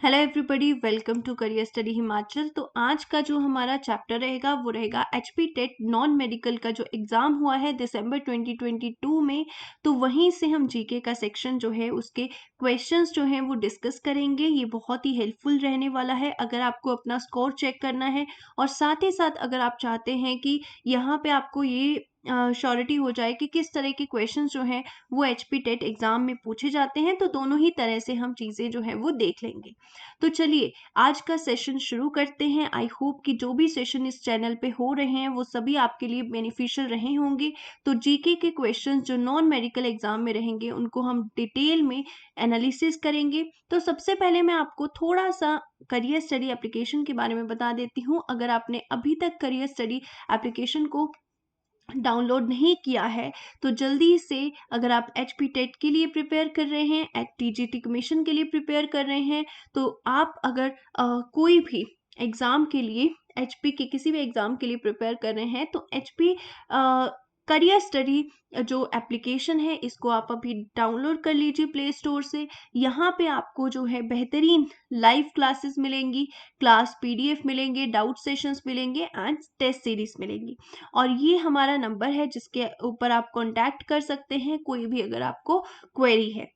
Hello everybody, welcome to career study Himachal. तो आज का जो हमारा चैप्टर रहेगा वो रहेगा एचपी टेट नॉन मेडिकल का जो एग्ज़ाम हुआ है दिसंबर 2022 में। तो वहीं से हम जीके का सेक्शन जो है उसके क्वेश्चंस जो हैं वो डिस्कस करेंगे। ये बहुत ही हेल्पफुल रहने वाला है अगर आपको अपना स्कोर चेक करना है, और साथ ही साथ अगर आप चाहते हैं कि यहाँ पे आपको ये श्योरिटी हो जाए कि किस तरह के क्वेश्चंस जो हैं वो एचपी टेट एग्ज़ाम में पूछे जाते हैं, तो दोनों ही तरह से हम चीज़ें जो हैं वो देख लेंगे। तो चलिए आज का सेशन शुरू करते हैं। आई होप कि जो भी सेशन इस चैनल पे हो रहे हैं वो सभी आपके लिए बेनिफिशियल रहे होंगे। तो जीके के क्वेश्चंस जो नॉन मेडिकल एग्जाम में रहेंगे उनको हम डिटेल में एनालिसिस करेंगे। तो सबसे पहले मैं आपको थोड़ा सा करियर स्टडी एप्लीकेशन के बारे में बता देती हूँ। अगर आपने अभी तक करियर स्टडी एप्लीकेशन को डाउनलोड नहीं किया है तो जल्दी से, अगर आप एचपी टेट के लिए प्रिपेयर कर रहे हैं, टीजीटी कमीशन के लिए प्रिपेयर कर रहे हैं, तो आप अगर कोई भी एग्ज़ाम के लिए एचपी के किसी भी एग्ज़ाम के लिए प्रिपेयर कर रहे हैं तो एचपी करियर स्टडी जो एप्लीकेशन है इसको आप अभी डाउनलोड कर लीजिए प्ले स्टोर से। यहाँ पे आपको जो है बेहतरीन लाइव क्लासेस मिलेंगी, क्लास पीडीएफ मिलेंगे, डाउट सेशंस मिलेंगे एंड टेस्ट सीरीज मिलेंगी। और ये हमारा नंबर है जिसके ऊपर आप कांटेक्ट कर सकते हैं कोई भी अगर आपको क्वेरी है।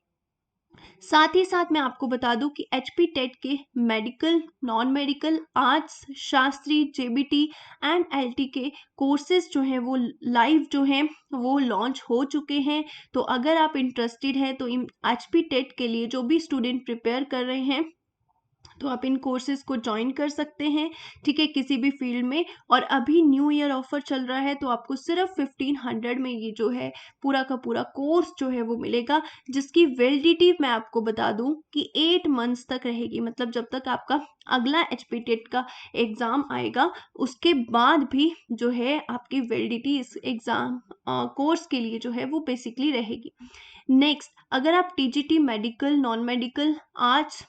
साथ ही साथ मैं आपको बता दूं कि एचपी टेट के medical, non medical, arts, Shastri, JBT and LT के कोर्सेज जो हैं वो लाइव जो हैं वो लॉन्च हो चुके हैं। तो अगर आप इंटरेस्टेड हैं तो इन एचपी टेट के लिए जो भी स्टूडेंट प्रिपेयर कर रहे हैं तो आप इन कोर्सेज को ज्वाइन कर सकते हैं, ठीक है, किसी भी फील्ड में। और अभी न्यू ईयर ऑफर चल रहा है तो आपको सिर्फ 1500 में ये जो है पूरा का पूरा कोर्स जो है वो मिलेगा, जिसकी वैलिडिटी मैं आपको बता दूं कि 8 मंथ्स तक रहेगी। मतलब जब तक आपका अगला एचपी टेट का एग्जाम आएगा उसके बाद भी जो है आपकी वैलिडिटी इस एग्जाम कोर्स के लिए जो है वो बेसिकली रहेगी। नेक्स्ट, अगर आप TGT medical, non medical, arts,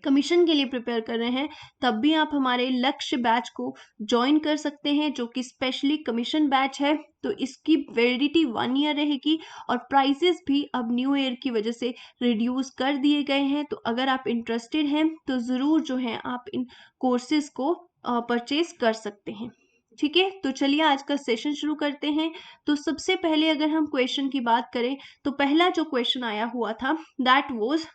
commission के लिए प्रिपेयर कर रहे हैं तब भी आप हमारे लक्ष्य बैच को ज्वाइन कर सकते हैं जो कि स्पेशली कमीशन बैच है। तो इसकी वैलिडिटी 1 ईयर रहेगी और प्राइसेस भी अब न्यू ईयर की वजह से रिड्यूस कर दिए गए हैं। तो अगर आप इंटरेस्टेड हैं तो ज़रूर जो है आप इन कोर्सेज को परचेज कर सकते हैं, ठीक है। तो चलिए आज का सेशन शुरू करते हैं। तो सबसे पहले अगर हम क्वेश्चन की बात करें तो पहला जो क्वेश्चन आया हुआ था that was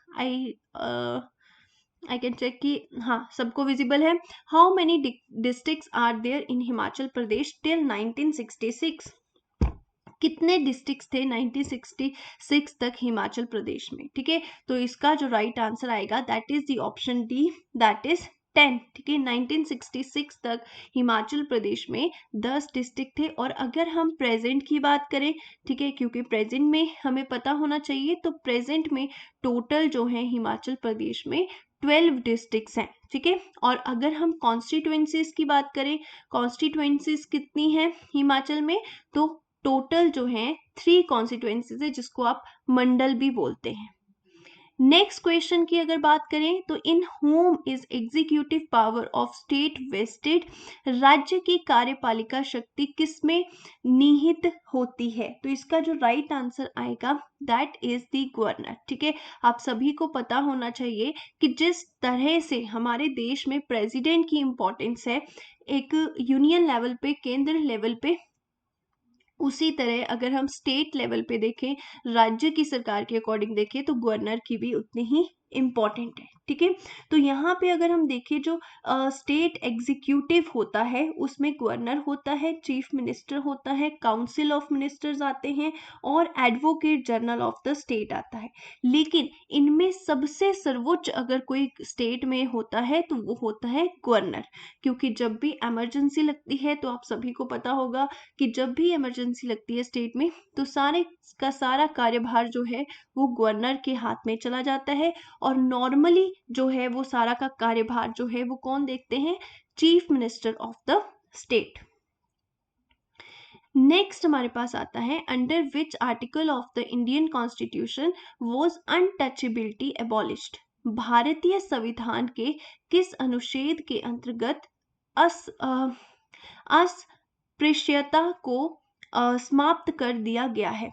I can check कि हाँ सबको विजिबल है। How many districts are there in Himachal Pradesh till 1966? कितने डिस्ट्रिक्ट्स थे 1966 तक हिमाचल प्रदेश में, ठीक है। तो इसका जो राइट आंसर आएगा that is the option D, that is 10, ठीक है। 1966 तक हिमाचल प्रदेश में 10 डिस्ट्रिक्ट थे। और अगर हम प्रेजेंट की बात करें, ठीक है, क्योंकि प्रेजेंट में हमें पता होना चाहिए, तो प्रेजेंट में टोटल जो है हिमाचल प्रदेश में 12 डिस्ट्रिक्ट्स हैं, ठीक है। और अगर हम कॉन्स्टिट्यूएंसीज की बात करें, कॉन्स्टिट्यूएंसीज कितनी है हिमाचल में, तो टोटल जो है 3 कॉन्स्टिट्यूएंसीज है जिसको आप मंडल भी बोलते हैं। नेक्स्ट क्वेश्चन की अगर बात करें तो in whom is executive power of state vested? राज्य की कार्यपालिका शक्ति किसमें निहित होती है? तो इसका जो राइट आंसर आएगा दैट इज द गवर्नर, ठीक है। आप सभी को पता होना चाहिए कि जिस तरह से हमारे देश में प्रेसिडेंट की इंपॉर्टेंस है एक यूनियन लेवल पे, केंद्र लेवल पे, उसी तरह अगर हम स्टेट लेवल पे देखें, राज्य की सरकार के अकॉर्डिंग देखें, तो गवर्नर की भी उतनी ही इम्पॉर्टेंट है, ठीक है। तो यहाँ पे अगर हम देखें जो स्टेट एग्जीक्यूटिव होता है उसमें गवर्नर होता है, चीफ मिनिस्टर होता है, काउंसिल ऑफ मिनिस्टर्स आते हैं और advocate general of the state आता है। लेकिन इनमें सबसे सर्वोच्च अगर कोई स्टेट में होता है तो वो होता है गवर्नर, क्योंकि जब भी इमरजेंसी लगती है तो आप सभी को पता होगा कि जब भी इमरजेंसी लगती है स्टेट में तो सारे का सारा कार्यभार जो है वो गवर्नर के हाथ में चला जाता है। और नॉर्मली जो है वो सारा का कार्यभार जो है वो कौन देखते हैं? Chief minister of the state. Next हमारे पास आता है under which article of the Indian constitution was untouchability abolished? भारतीय संविधान के किस अनुच्छेद के अंतर्गत अस्पृश्यता को समाप्त कर दिया गया है?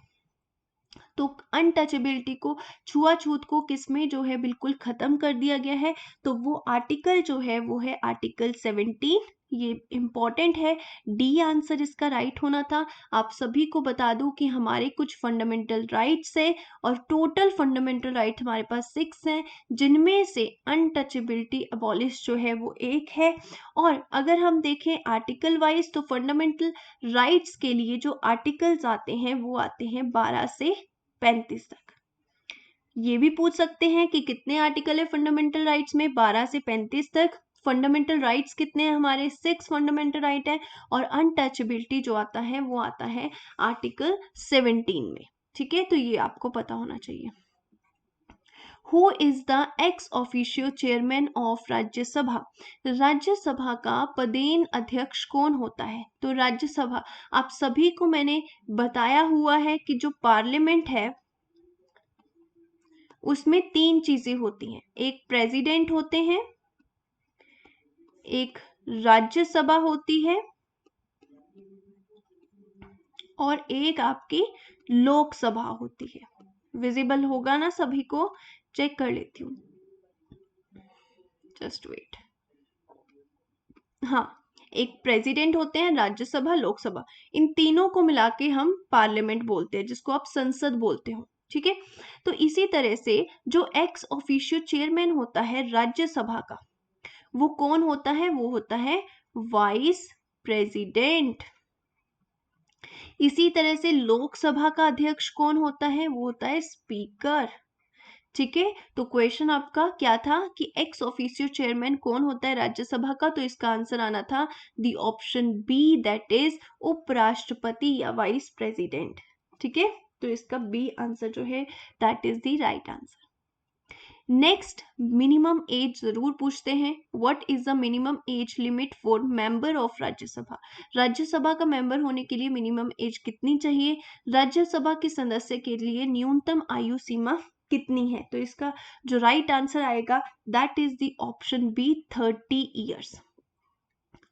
तो अनटचेबिलिटी को, छुआछूत को किसमें जो है बिल्कुल खत्म कर दिया गया है, तो वो आर्टिकल जो है वो है आर्टिकल 17। ये इंपॉर्टेंट है, डी आंसर इसका राइट होना था। आप सभी को बता दूं कि हमारे कुछ फंडामेंटल राइट्स है और टोटल फंडामेंटल राइट हमारे पास 6 हैं, जिनमें से अनटचेबिलिटी अबॉलिश जो है वो एक है। और अगर हम देखें आर्टिकल वाइज तो फंडामेंटल राइट्स के लिए जो आर्टिकल्स आते हैं वो आते हैं 12 से 35 तक। ये भी पूछ सकते हैं कि कितने आर्टिकल है फंडामेंटल राइट्स में, 12 से 35 तक। फंडामेंटल राइट्स कितने हैं हमारे, 6 फंडामेंटल राइट है, और अनटचेबिलिटी जो आता है वो आता है आर्टिकल 17 में। ठीक है, तो ये आपको पता होना चाहिए। Who is the ex officio chairman of Rajya Sabha? Rajya Sabha का पदेन अध्यक्ष कौन होता है? तो राज्यसभा, आप सभी को मैंने बताया हुआ है कि जो पार्लियामेंट है उसमें 3 चीजें होती हैं, एक प्रेसिडेंट होते हैं, एक राज्यसभा होती है, और एक आपकी लोकसभा होती है। विजिबल होगा ना सभी को? चेक कर लेती हूँ, जस्ट वेट। हाँ, एक प्रेसिडेंट होते हैं, राज्यसभा, लोकसभा, इन तीनों को मिला के हम पार्लियामेंट बोलते हैं, जिसको आप संसद बोलते हो। ठीक है, तो इसी तरह से जो एक्स ऑफिशियो चेयरमैन होता है राज्यसभा का, वो कौन होता है? वो होता है वाइस प्रेसिडेंट। इसी तरह से लोकसभा का अध्यक्ष कौन होता है? वो होता है स्पीकर। ठीक है, तो क्वेश्चन आपका क्या था कि एक्स ऑफिशियो चेयरमैन कौन होता है राज्यसभा का, तो इसका आंसर आना था the option B, that is उपराष्ट्रपति या वाइस प्रेसिडेंट। ठीक है, तो इसका बी आंसर जो है that is the right answer. Next, minimum age जरूर पूछते हैं। What is the minimum age limit for member of Rajya Sabha? Rajya Sabha का मेंबर होने के लिए मिनिमम एज कितनी चाहिए? राज्यसभा के सदस्य के लिए न्यूनतम आयु सीमा कितनी है? तो इसका जो राइट आंसर आएगा that is the option B, 30 years.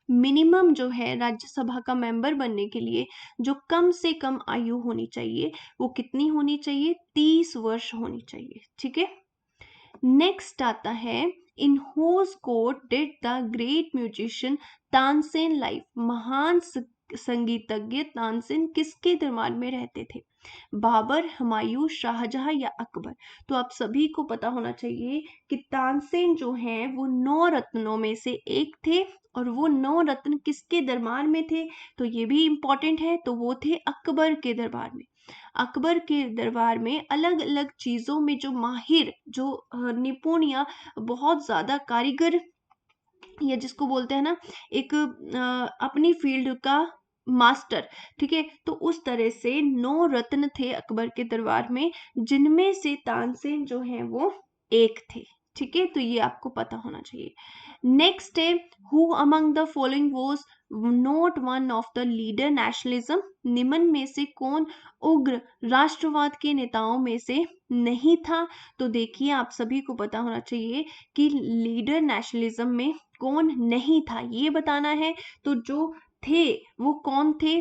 Minimum जो है राज्यसभा का मेंबर बनने के लिए जो कम से कम आयु होनी चाहिए वो कितनी होनी चाहिए? 30 वर्ष होनी चाहिए। ठीक है, नेक्स्ट आता है in whose court did the great musician Tansen live? महान संगीतज्ञ तानसेन किसके दरबार में रहते थे? बाबर, हुमायूं, शाहजहां या अकबर? तो आप सभी को पता होना चाहिए कि तानसेन जो हैं वो 9 रत्नों में से एक थे, और वो 9 रत्न किसके दरबार में थे? तो ये भी इंपॉर्टेंट है, तो वो थे अकबर के दरबार में। अकबर के दरबार में अलग अलग चीजों में जो माहिर, जो निपुण या बहुत ज्यादा कारीगर, या जिसको बोलते हैं ना एक अपनी फील्ड का मास्टर, ठीक है, तो उस तरह से 9 रत्न थे अकबर के दरबार में, जिनमें से तानसेन जो है वो एक थे। ठीक है, तो ये आपको पता होना चाहिए। नेक्स्ट है who among the following was not one of the leader nationalism? निम्न में से कौन उग्र राष्ट्रवाद के नेताओं में से नहीं था? तो देखिए, आप सभी को पता होना चाहिए कि लीडर नेशनलिज्म में कौन नहीं था, ये बताना है। तो जो थे वो कौन थे?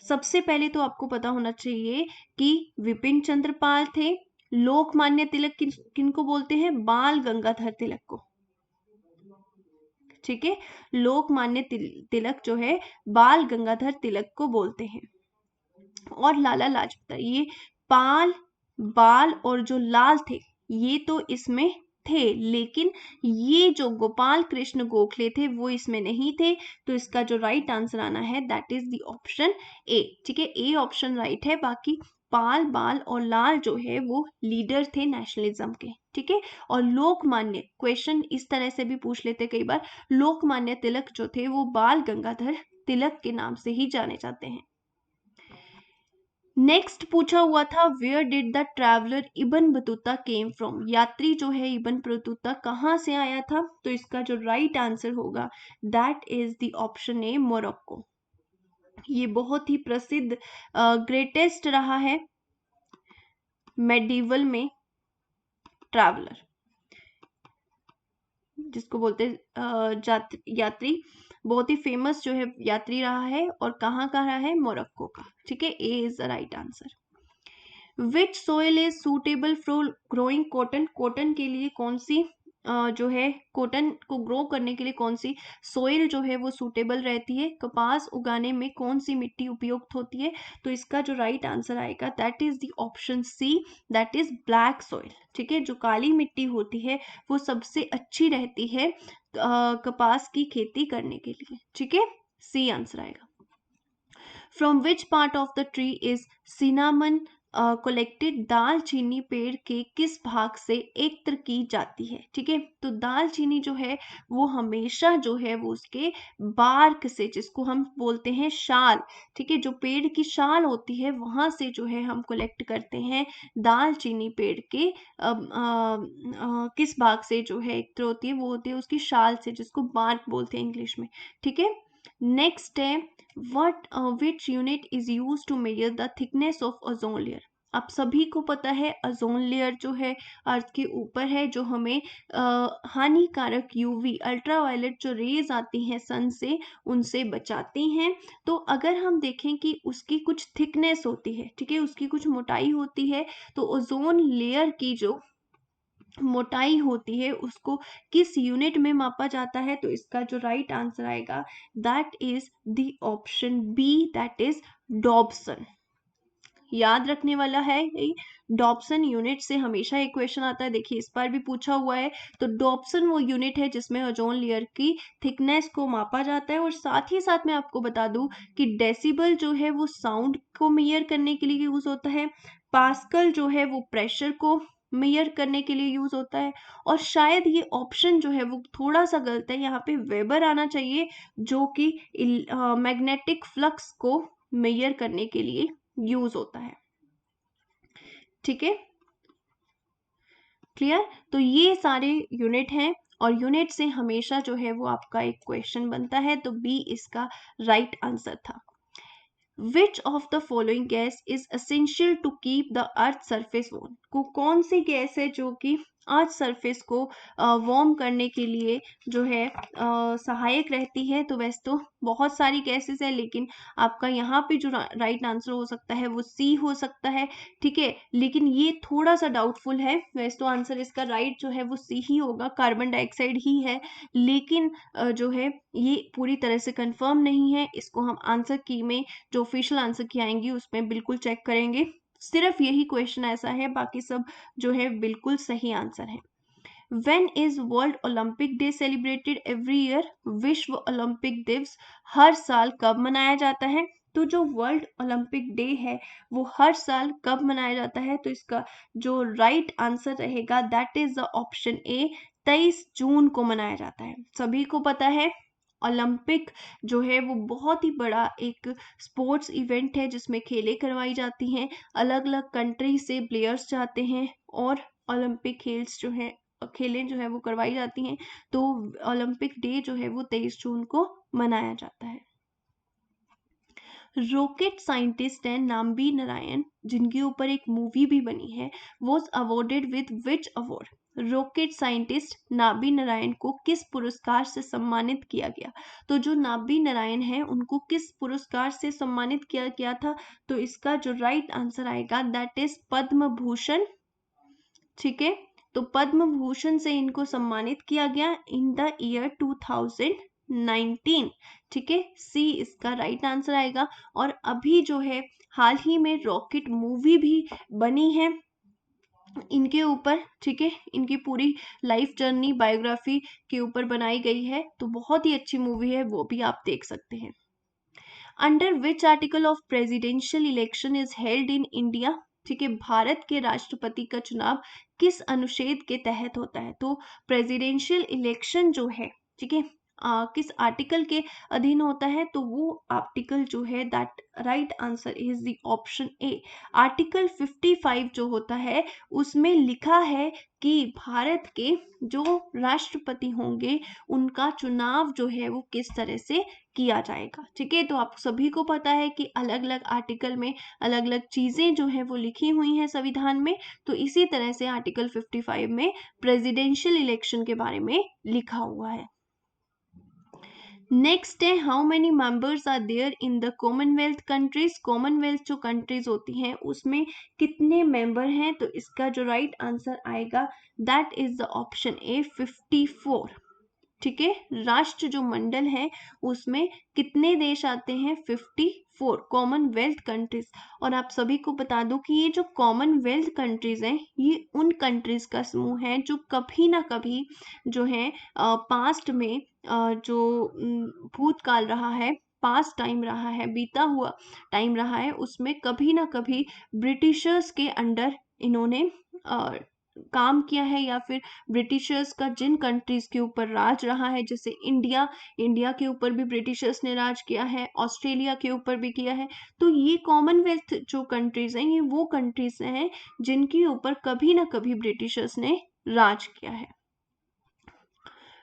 सबसे पहले तो आपको पता होना चाहिए कि विपिन चंद्र पाल थे। लोकमान्य तिलक किनको बोलते हैं? बाल गंगाधर तिलक को। ठीक है, लोकमान्य तिलक जो है बाल गंगाधर तिलक को बोलते हैं। और लाला लाजपत राय, ये पाल, बाल और जो लाल थे ये तो इसमें थे, लेकिन ये जो गोपाल कृष्ण गोखले थे वो इसमें नहीं थे। तो इसका जो राइट आंसर आना है दैट इज द ऑप्शन ए। ठीक है, ए ऑप्शन राइट है। बाकी पाल, बाल और लाल जो है वो लीडर थे नेशनलिज्म के। ठीक है, और लोकमान्य, क्वेश्चन इस तरह से भी पूछ लेते कई बार, लोकमान्य तिलक जो थे वो बाल गंगाधर तिलक के नाम से ही जाने जाते हैं। नेक्स्ट पूछा हुआ था where did the traveller Ibn Battuta came from? यात्री जो है इब्न बतूता कहाँ से आया था? तो इसका जो राइट आंसर होगा that is the option A, Morocco. ये बहुत ही प्रसिद्ध ग्रेटेस्ट रहा है मेडिवल में ट्रैवलर, जिसको बोलते यात्री, बहुत ही फेमस जो है यात्री रहा है, और कहाँ का रहा है? मोरक्को का। ठीक है, A is the right answer. Which soil is suitable for growing cotton, cotton के लिए कौन सी जो है कॉटन को ग्रो करने के लिए कौन सी सोइल जो है वो सूटेबल रहती है, कपास उगाने में कौन सी मिट्टी उपयुक्त होती है, तो इसका जो राइट आंसर आएगा that is the option C, that is black soil. ठीक है, जो काली मिट्टी होती है वो सबसे अच्छी रहती है कपास की खेती करने के लिए। ठीक है, सी आंसर आएगा। From which part of the tree is cinnamon collected, दालचीनी पेड़ के किस भाग से एकत्र की जाती है। ठीक है, तो दालचीनी जो है वो हमेशा जो है वो उसके बार्क से, जिसको हम बोलते हैं शाल, ठीक है, जो पेड़ की शाल होती है वहां से जो है हम कलेक्ट करते हैं दालचीनी पेड़ के किस भाग से जो है एकत्र होती है, वो होती है उसकी शाल से, जिसको बार्क बोलते हैं इंग्लिश में। ठीक है, नेक्स्ट है what which unit is used to measure the thickness of ozone layer। आप सभी को पता है ओजोन लेयर जो है अर्थ के ऊपर है, जो हमें हानिकारक यूवी अल्ट्रावायलेट जो रेज आती हैं सन से उनसे बचाती हैं। तो अगर हम देखें कि उसकी कुछ थिकनेस होती है, ठीक है, उसकी कुछ मोटाई होती है, तो ओजोन लेयर की जो मोटाई होती है उसको किस यूनिट में मापा जाता है, तो इसका जो राइट आंसर आएगा that is the option B, that is Dobson. याद रखने वाला है, डॉब्सन यूनिट से हमेशा एक क्वेश्चन आता है, देखिए इस बार भी पूछा हुआ है। तो डॉब्सन वो यूनिट है जिसमें ओजोन लेयर की थिकनेस को मापा जाता है। और साथ ही साथ मैं आपको बता दूं कि डेसिबल जो है वो साउंड को मेजर करने के लिए यूज होता है, पास्कल जो है वो प्रेशर को मेजर करने के लिए यूज होता है, और शायद ये ऑप्शन जो है वो थोड़ा सा गलत है, यहाँ पे वेबर आना चाहिए, जो कि मैग्नेटिक फ्लक्स को मेजर करने के लिए यूज होता है। ठीक है, क्लियर। तो ये सारे यूनिट हैं, और यूनिट से हमेशा जो है वो आपका एक क्वेश्चन बनता है, तो बी इसका राइट आंसर था। Which of the following gas is essential to keep the earth surface warm, को कौन सी गैस है जो कि अर्थ सरफेस को वार्म करने के लिए जो है सहायक रहती है। तो वैसे तो बहुत सारी गैसेस है, लेकिन आपका यहाँ पे जो राइट आंसर हो सकता है वो सी हो सकता है। ठीक है, लेकिन ये थोड़ा सा डाउटफुल है, वैसे तो आंसर इसका राइट जो है वो सी ही होगा, कार्बन डाइऑक्साइड ही है, लेकिन जो है ये पूरी तरह से कंफर्म नहीं है। इसको हम आंसर की में जो ऑफिशियल आंसर की आएंगी उसमें बिल्कुल चेक करेंगे। सिर्फ यही क्वेश्चन ऐसा है, बाकी सब जो है बिल्कुल सही आंसर है। When is world Olympic day celebrated every year, विश्व ओलंपिक दिवस हर साल कब मनाया जाता है। तो जो वर्ल्ड ओलंपिक डे है वो हर साल कब मनाया जाता है, तो इसका जो राइट आंसर रहेगा दैट इज द ऑप्शन ए, 23 जून को मनाया जाता है। सभी को पता है ओलंपिक जो है वो बहुत ही बड़ा एक स्पोर्ट्स इवेंट है, जिसमें खेलें करवाई जाती हैं, अलग अलग कंट्री से प्लेयर्स जाते हैं और ओलंपिक खेलें जो है वो करवाई जाती हैं। तो ओलंपिक डे जो है वो 23 जून को मनाया जाता है। रॉकेट साइंटिस्ट है नाम्बी नारायण, जिनके ऊपर एक मूवी भी बनी है, was awarded with which award. Rocket scientist Nabi Narayan को किस पुरस्कार से सम्मानित किया गया। तो जो नाबी नारायण है उनको किस पुरस्कार से सम्मानित किया गया था, तो इसका जो राइट आंसर आएगा दैट इज पद्म भूषण। ठीक है, तो पद्म भूषण से इनको सम्मानित किया गया इन द ईयर 2019। ठीक है, सी इसका राइट आंसर आएगा। और अभी जो है हाल ही में रॉकेट मूवी भी बनी है इनके ऊपर, ठीक है, इनकी पूरी लाइफ जर्नी बायोग्राफी के ऊपर बनाई गई है, तो बहुत ही अच्छी मूवी है, वो भी आप देख सकते हैं। Under which article of presidential election is held in India. ठीक है, भारत के राष्ट्रपति का चुनाव किस अनुच्छेद के तहत होता है। तो प्रेसिडेंशियल इलेक्शन जो है, ठीक है, किस आर्टिकल के अधीन होता है, तो वो आर्टिकल जो है that right answer is the option A, article 55 जो होता है उसमें लिखा है कि भारत के जो राष्ट्रपति होंगे उनका चुनाव जो है वो किस तरह से किया जाएगा। ठीक है, तो आप सभी को पता है कि अलग अलग आर्टिकल में अलग अलग चीजें जो है वो लिखी हुई हैं संविधान में, तो इसी तरह से आर्टिकल 55 में प्रेसिडेंशियल इलेक्शन के बारे में लिखा हुआ है। नेक्स्ट है how many members are there in the Commonwealth countries. Commonwealth जो कंट्रीज होती हैं उसमें कितने मेंबर हैं, तो इसका जो राइट आंसर आएगा that is the option A 54। ठीक है, राष्ट्र जो मंडल है उसमें कितने देश आते हैं, 54 कॉमनवेल्थ कंट्रीज। और आप सभी को बता दूं कि ये जो कॉमनवेल्थ कंट्रीज हैं ये उन कंट्रीज का समूह है जो कभी ना कभी जो है पास्ट में जो भूतकाल रहा है, पास्ट टाइम रहा है, बीता हुआ टाइम रहा है, उसमें कभी ना कभी ब्रिटिशर्स के अंडर इन्होंने काम किया है, या फिर ब्रिटिशर्स का जिन कंट्रीज के ऊपर राज रहा है, जैसे इंडिया, इंडिया के ऊपर भी ब्रिटिशर्स ने राज किया है, ऑस्ट्रेलिया के ऊपर भी किया है। तो ये कॉमनवेल्थ जो कंट्रीज हैं ये वो कंट्रीज हैं जिनके ऊपर कभी ना कभी ब्रिटिशर्स ने राज किया है।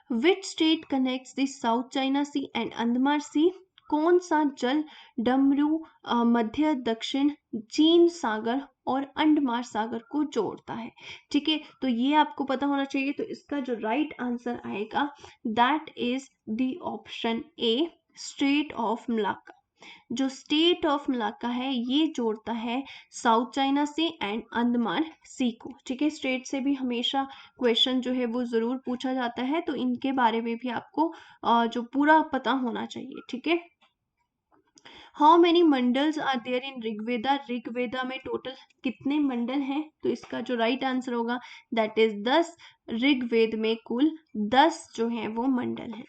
Which state connects the South China Sea and Andaman Sea. कौन सा जल डमरू मध्य दक्षिण चीन सागर और अंडमान सागर को जोड़ता है। ठीक है, तो ये आपको पता होना चाहिए। तो इसका जो राइट आंसर आएगा that is the option A strait of Malacca. जो स्टेट ऑफ मलाक्का है ये जोड़ता है South China Sea and Andaman Sea को। ठीक है, स्टेट से भी हमेशा क्वेश्चन जो है वो जरूर पूछा जाता है, तो इनके बारे में भी आपको जो पूरा पता होना चाहिए। ठीक है, how many mandals are there in Rigveda. Rigveda में टोटल कितने मंडल हैं, तो इसका जो राइट आंसर होगा दैट इज 10। ऋग्वेद में कुल 10 जो है वो मंडल हैं।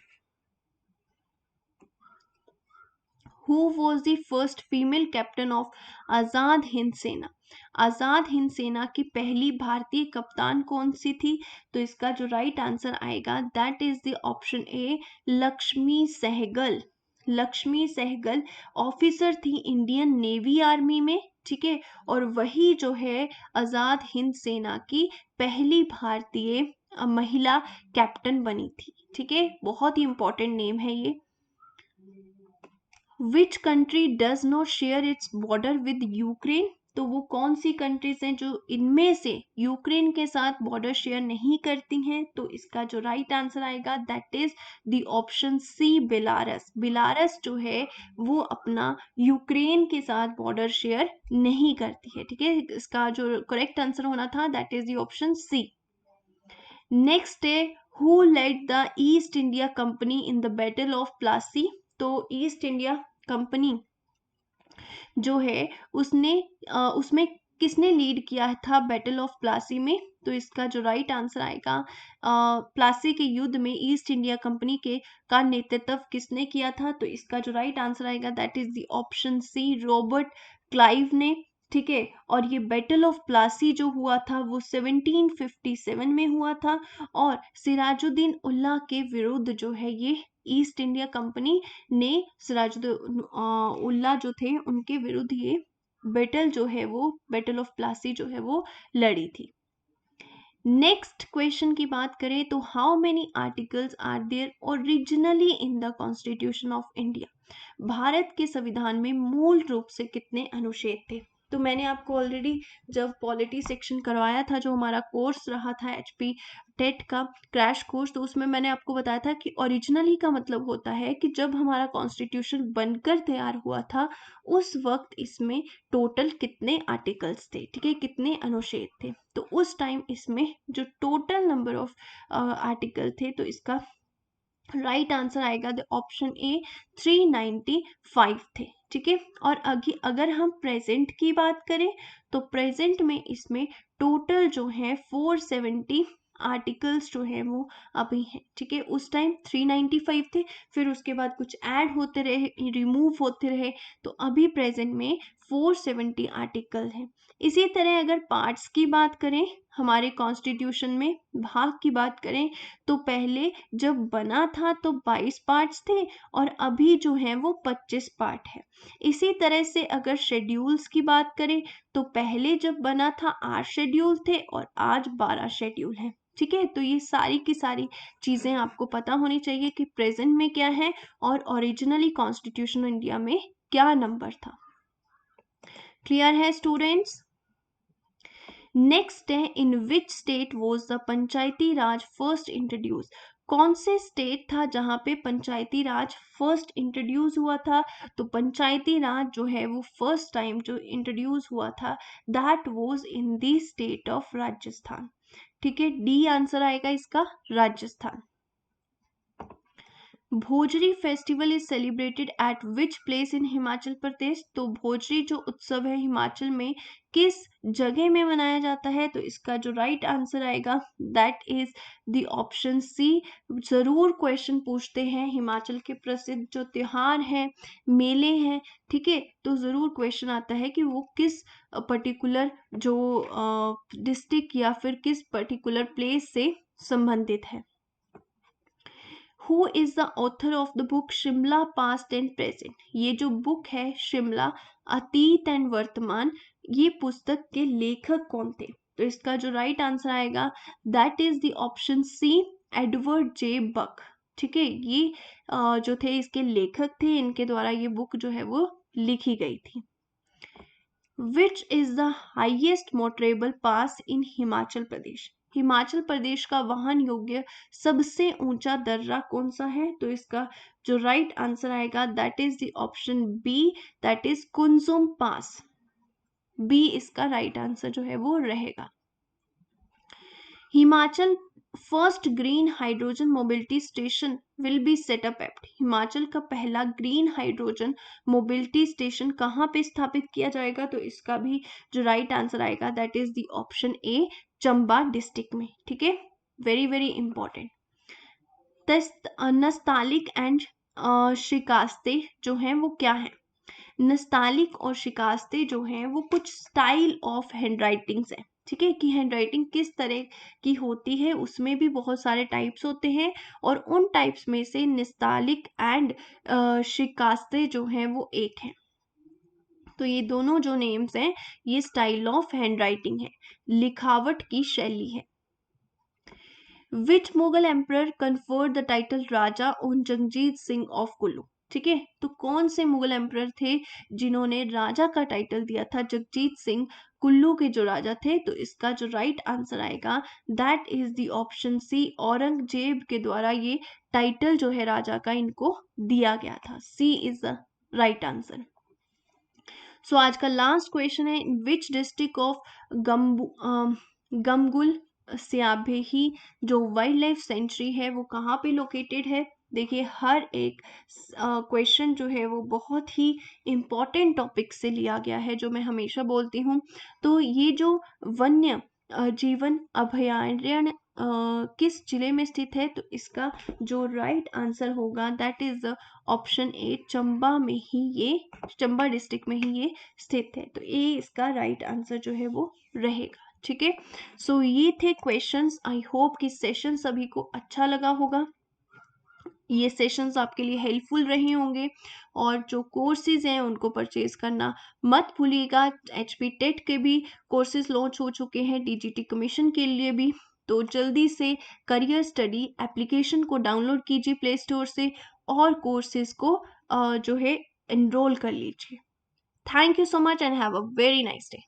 Who was the first female captain of Azad Hind सेना। आजाद हिंद सेना की पहली भारतीय कप्तान कौन सी थी, तो इसका जो राइट आंसर आएगा that is the option A Lakshmi Sahgal. Lakshmi Sahgal officer थी इंडियन नेवी आर्मी में। ठीक है, और वही जो है आजाद हिंद सेना की पहली भारतीय महिला कैप्टन बनी थी। ठीक है, बहुत ही इंपॉर्टेंट नेम है ये। Which country does not share its border with Ukraine. तो वो कौन सी कंट्रीज हैं जो इनमें से यूक्रेन के साथ बॉर्डर शेयर नहीं करती हैं, तो इसका जो राइट आंसर आएगा that is the option C Belarus. Belarus जो है वो अपना यूक्रेन के साथ बॉर्डर शेयर नहीं करती है। ठीक है, इसका जो करेक्ट आंसर होना था that is the option C. Next है who led the East India Company in the battle of Plassey. तो ईस्ट इंडिया कंपनी जो है उसमें किसने लीड किया था बैटल ऑफ प्लासी में, तो इसका जो राइट आंसर आएगा प्लासी के युद्ध में ईस्ट इंडिया कंपनी के का नेतृत्व किसने किया था, तो इसका जो राइट आंसर आएगा that is the option C Robert Clive ने। ठीक है, और ये बैटल ऑफ प्लासी जो हुआ था वो 1757 में हुआ था, और सिराजुद्दीन उल्ला के विरुद्ध जो है ये ईस्ट इंडिया कंपनी ने सिराजुद्दीन उल्ला जो थे उनके विरुद्ध ये बैटल जो है वो बैटल ऑफ प्लासी जो है वो लड़ी थी। नेक्स्ट क्वेश्चन की बात करें तो how many articles are there originally in the constitution of India. Bharat के संविधान में मूल रूप से कितने अनुच्छेद थे, तो मैंने आपको ऑलरेडी जब पॉलिटी सेक्शन करवाया था, जो हमारा कोर्स रहा था एचपी टेट का क्रैश कोर्स, तो उसमें मैंने आपको बताया था कि ओरिजिनली का मतलब होता है कि जब हमारा कॉन्स्टिट्यूशन बनकर तैयार हुआ था उस वक्त इसमें टोटल कितने आर्टिकल्स थे। ठीक है, कितने अनुच्छेद थे, तो उस टाइम इसमें जो टोटल नंबर ऑफ आर्टिकल थे, तो इसका राइट आंसर आएगा द ऑप्शन ए 395 थे। ठीक है, और अगर हम प्रेजेंट की बात करें तो प्रेजेंट में इसमें टोटल जो है 470 आर्टिकल्स जो है वो अभी है। ठीक है, उस टाइम 395 थे, फिर उसके बाद कुछ ऐड होते रहे, रिमूव होते रहे, तो अभी प्रेजेंट में 470 आर्टिकल हैं। इसी तरह अगर पार्ट्स की बात करें, हमारे कॉन्स्टिट्यूशन में भाग की बात करें, तो पहले जब बना था तो 22 पार्ट्स थे, और अभी जो है वो 25 पार्ट है। इसी तरह से अगर शेड्यूल्स की बात करें तो पहले जब बना था 8 शेड्यूल थे और आज 12 शेड्यूल है। ठीक है, तो ये सारी की सारी चीजें आपको पता होनी चाहिए कि प्रेजेंट में क्या है और ओरिजिनली कॉन्स्टिट्यूशन इंडिया में क्या नंबर था। क्लियर है स्टूडेंट्स? नेक्स्ट है, in which state was the panchayati raj first introduce. कौन से स्टेट था जहां पे पंचायती राज फर्स्ट इंट्रोड्यूस हुआ था? तो पंचायती राज जो है वो फर्स्ट टाइम जो इंट्रोड्यूस हुआ था, that was in the state of Rajasthan. ठीक है, डी आंसर आएगा इसका, Rajasthan. Bhojri festival is celebrated at which place in Himachal Pradesh. तो भोजरी जो उत्सव है हिमाचल में किस जगह में मनाया जाता है? तो इसका जो राइट आंसर आएगा that is the option C. जरूर क्वेश्चन पूछते हैं, हिमाचल के प्रसिद्ध जो त्योहार हैं, मेले हैं, ठीक है, तो जरूर क्वेश्चन आता है कि वो किस पर्टिकुलर जो डिस्ट्रिक्ट या फिर किस पर्टिकुलर प्लेस से संबंधित है। Who is the author of the book Shimla past and present. ये जो बुक है शिमला अतीत एंड वर्तमान, ये पुस्तक के लेखक कौन थे? तो इसका जो राइट आंसर आएगा that is the option C, Edward J Buck. ठीक है, ये जो थे इसके लेखक थे, इनके द्वारा ये बुक जो है वो लिखी गई थी। Which is the highest motorable pass in Himachal Pradesh. Himachal Pradesh का वाहन योग्य सबसे ऊंचा दर्रा कौन सा है? तो इसका जो राइट आंसर आएगा that is the option B, that is Kunzum Pass. B इसका राइट आंसर जो है वो रहेगा। Himachal first green hydrogen mobility station will be set up at. Himachal का पहला ग्रीन हाइड्रोजन मोबिलिटी स्टेशन कहाँ पे स्थापित किया जाएगा? तो इसका भी जो राइट आंसर आएगा that is the option A, Chamba district में। ठीक है, very very important. Nastaliq and Shikaste जो हैं वो क्या है? नस्तालिक और शिकास्ते जो हैं वो कुछ स्टाइल ऑफ हैंडराइटिंग्स हैं। ठीक है, कि हैंडराइटिंग किस तरह की होती है, उसमें भी बहुत सारे टाइप्स होते हैं, और उन टाइप्स में से निस्तालिक एंड शिकास्ते जो हैं वो एक हैं। तो ये दोनों जो नेम्स हैं ये स्टाइल ऑफ हैंडराइटिंग है, लिखावट की शैली है। Which Mughal emperor conferred the title raja on Jagjit Singh of Kullu. ठीक है, तो कौन से मुगल एम्परर थे जिन्होंने राजा का टाइटल दिया था जगजीत सिंह, कुल्लू के जो राजा थे? तो इसका जो राइट आंसर आएगा that is the option C, Aurangzeb के द्वारा ये टाइटल जो है राजा का इनको दिया गया था। सी इज द राइट आंसर। सो आज का लास्ट क्वेश्चन है, विच डिस्ट्रिक्ट ऑफ गमगुल स्याभेही जो वाइल्ड लाइफ सेंचुरी है वो कहाँ पे लोकेटेड है? देखिए, हर एक क्वेश्चन जो है वो बहुत ही इम्पॉर्टेंट टॉपिक से लिया गया है, जो मैं हमेशा बोलती हूँ। तो ये जो वन्य जीवन अभयारण्य किस जिले में स्थित है? तो इसका जो राइट आंसर होगा that is option A, Chamba में ही ये, चंबा डिस्ट्रिक्ट में ही ये स्थित है। तो ए इसका राइट आंसर जो है वो रहेगा। ठीक है, सो ये थे क्वेश्चंस। आई होप कि सेशन सभी को अच्छा लगा होगा, ये सेशंस आपके लिए हेल्पफुल रहे होंगे, और जो कोर्सेज हैं उनको परचेज करना मत भूलिएगा। HP टेट के भी कोर्सेज लॉन्च हो चुके हैं, DGT कमीशन के लिए भी। तो जल्दी से करियर स्टडी एप्लीकेशन को डाउनलोड कीजिए प्ले स्टोर से, और कोर्सेज को जो है एनरोल कर लीजिए। Thank you so much and have a very nice day.